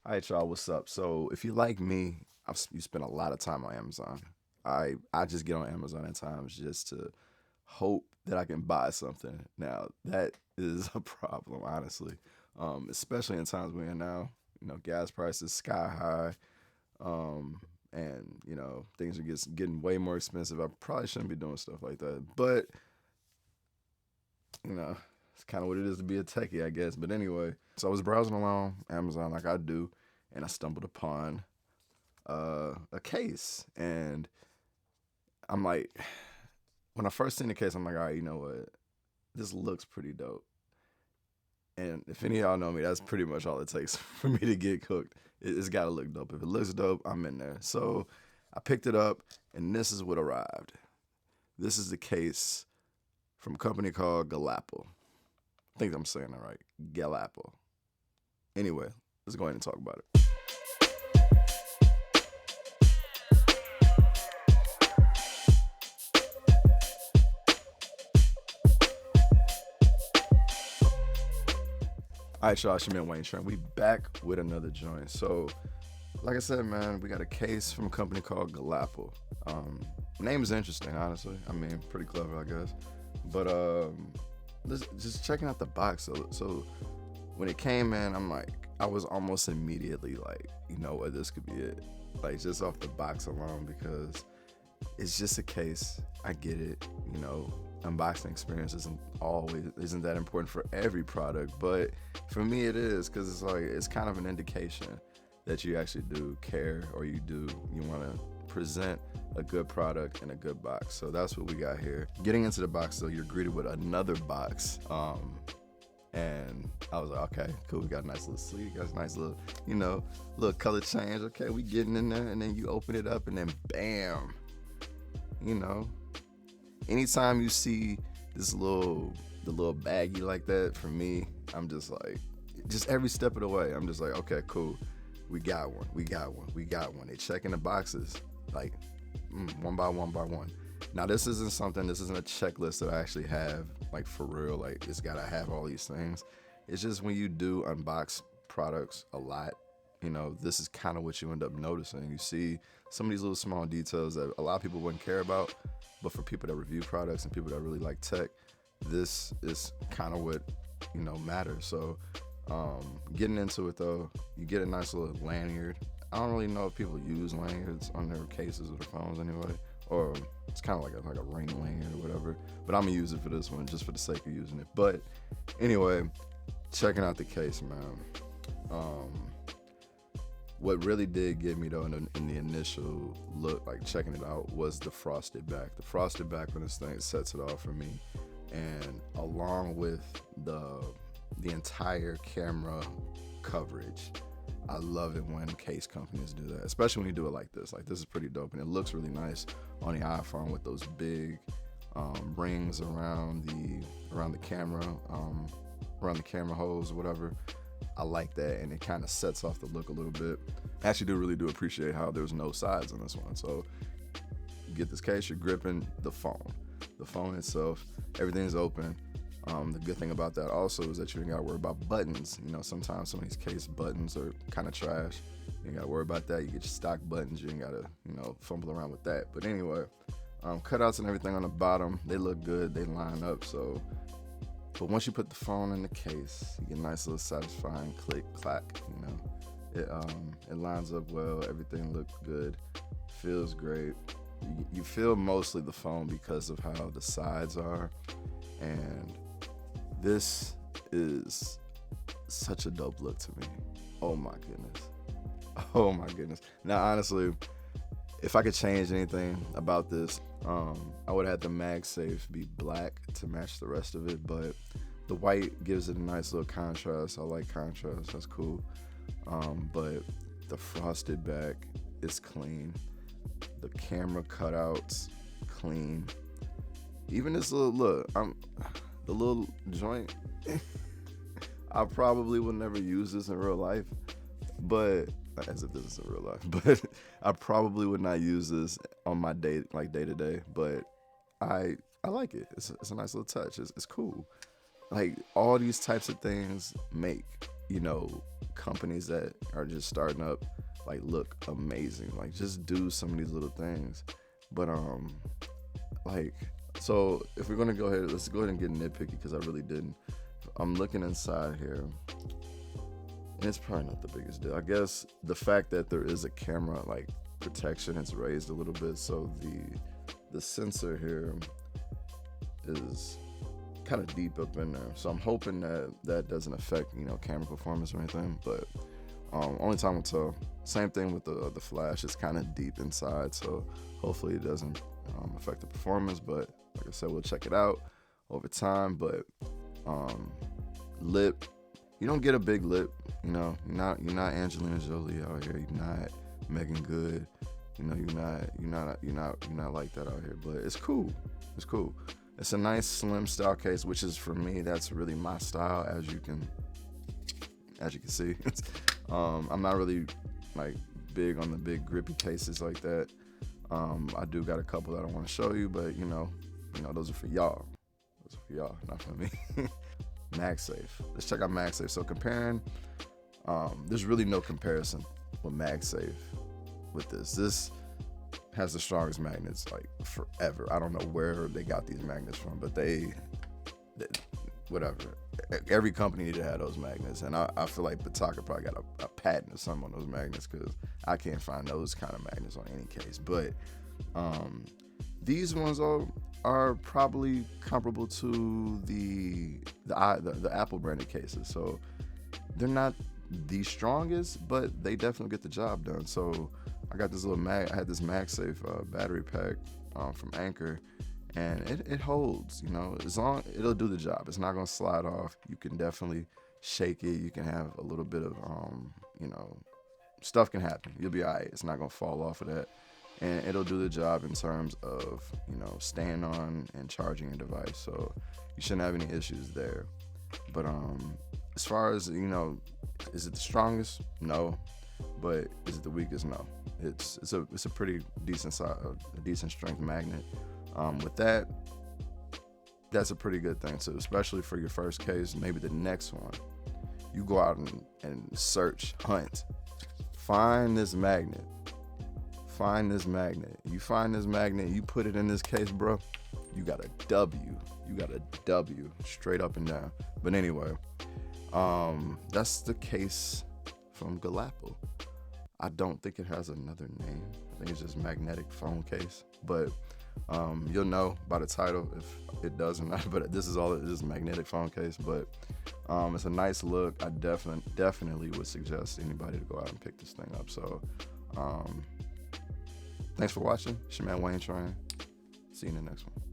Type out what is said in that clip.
All right, y'all, what's up? So, if you like me, you spend a lot of time on Amazon. I just get on Amazon at times just to hope that I can buy something. Now, that is a problem, honestly, especially in times we're in now. Gas prices sky high, and things are getting way more expensive. I probably shouldn't be doing stuff like that, but you know, it's kind of what it is to be a techie, I guess. But anyway, so I was browsing along Amazon like I do, and I stumbled upon a case, and I'm like, when I first seen the case, I'm like, all right, you know what, this looks pretty dope. And if any of y'all know me, that's pretty much all it takes for me to get cooked. It's got to look dope. If it looks dope, I'm in there. So I picked it up, and this is what arrived. This is the case from a company called Galapple. I think I'm saying that right. Galapple. Anyway, let's go ahead and talk about it. All right, y'all, it's your man Wayne Trent. We back with another joint. So, like I said, man, we got a case from a company called Galapple. Name is interesting, honestly. I mean, pretty clever, I guess. But just checking out the box. So when it came in, I was almost immediately like, you know what, this could be it. Like just off the box alone, because it's just a case. I get it. Unboxing experience isn't that important for every product, but for me it is, because it's kind of an indication that you actually do care, or you want to present a good product in a good box. So that's what we got here. Getting into the box, though, you're greeted with another box. And I was like, okay, cool. We got a nice little sleeve, got a nice little, little color change. Okay, we getting in there, and then you open it up, and then bam, you know, anytime you see the little baggie like that, for me, I'm just like, just every step of the way, I'm just like, okay, cool. We got one. They checking the boxes like one by one by one. Now, this isn't a checklist that I actually have, like, for real. Like, it's got to have all these things. It's just when you do unbox products a lot, this is kind of what you end up noticing. You see some of these little small details that a lot of people wouldn't care about, but for people that review products and people that really like tech, this is kind of what, matters. So, getting into it, though, you get a nice little lanyard. I don't really know if people use lanyards on their cases or their phones anyway, or it's kind of like a ring lanyard or whatever. But I'm gonna use it for this one just for the sake of using it. But anyway, checking out the case, man. What really did get me, though, in the initial look, like checking it out, was the frosted back. The frosted back when this thing sets it off for me, and along with the entire camera coverage. I love it when case companies do that, especially when you do it like this. Like, this is pretty dope, and it looks really nice on the iPhone with those big rings around the camera, around the camera holes or whatever. I like that, and it kind of sets off the look a little bit. I actually really do appreciate how there's no sides on this one. So you get this case, you're gripping the phone itself, everything's open. The good thing about that also is that you ain't got to worry about buttons. Sometimes some of these case buttons are kind of trash. You ain't got to worry about that. You get your stock buttons. You ain't got to, fumble around with that. But anyway, cutouts and everything on the bottom, they look good. They line up. So, but once you put the phone in the case, you get a nice little satisfying click, clack. It lines up well. Everything looks good. Feels great. You feel mostly the phone because of how the sides are, and this is such a dope look to me. Oh my goodness. Oh my goodness. Now, honestly, if I could change anything about this, I would have had the MagSafe be black to match the rest of it, but the white gives it a nice little contrast. I like contrast. That's cool. But the frosted back is clean. The camera cutouts, clean. Even this little look, the little joint, I probably would never use this in real life, but as if this is in real life, but I probably would not use this on my day to day, but I like it. It's a nice little touch. It's cool. Like, all these types of things make, companies that are just starting up like look amazing. Like just do some of these little things. But like, so if we're gonna go ahead, let's go ahead and get nitpicky because I really didn't. I'm looking inside here, and it's probably not the biggest deal. I guess the fact that there is a camera like protection is raised a little bit, so the sensor here is kind of deep up in there. So I'm hoping that that doesn't affect, you know, camera performance or anything. But only time will tell. Same thing with the flash. It's kind of deep inside, so hopefully it doesn't affect the performance. But like I said, we'll check it out over time. But lip, you don't get a big lip. You know, you're not Angelina Jolie out here. You're not Megan Good. You know, you're not like that out here. But it's cool. It's cool. It's a nice slim style case, which is for me. That's really my style, as you can see. I'm not really like big on the big grippy cases like that. I do got a couple that I want to show you, but you know, those are for y'all. Those are for y'all, not for me. MagSafe. Let's check out MagSafe. So comparing, there's really no comparison with MagSafe with this. This has the strongest magnets like forever. I don't know where they got these magnets from, but they whatever. Every company need to have those magnets, and I feel like Bataka probably got a patent or something on those magnets because I can't find those kind of magnets on any case. But these ones are probably comparable to the Apple branded cases. So they're not the strongest, but they definitely get the job done. So I got this little I had this MagSafe battery pack from Anchor, and it holds, you know, it'll do the job. It's not gonna slide off. You can definitely shake it. You can have a little bit of you know, stuff can happen. You'll be all right. It's not gonna fall off of that, and it'll do the job in terms of, you know, staying on and charging your device. So you shouldn't have any issues there. But as far as, you know, is it the strongest? No. But is it the weakest? No. It's a pretty decent size, a decent strength magnet. With that, that's a pretty good thing too, especially for your first case. Maybe the next one, you go out and search, hunt, find this magnet. Find this magnet. You find this magnet, you put it in this case, bro. You got a W. You got a W straight up and down. But anyway, that's the case from Galapple. I don't think it has another name. I think it's just magnetic phone case. But you'll know by the title if it does or not. But this is all it is, magnetic phone case. But it's a nice look. I definitely would suggest anybody to go out and pick this thing up. So thanks for watching. It's your man Wayne Train. See you in the next one.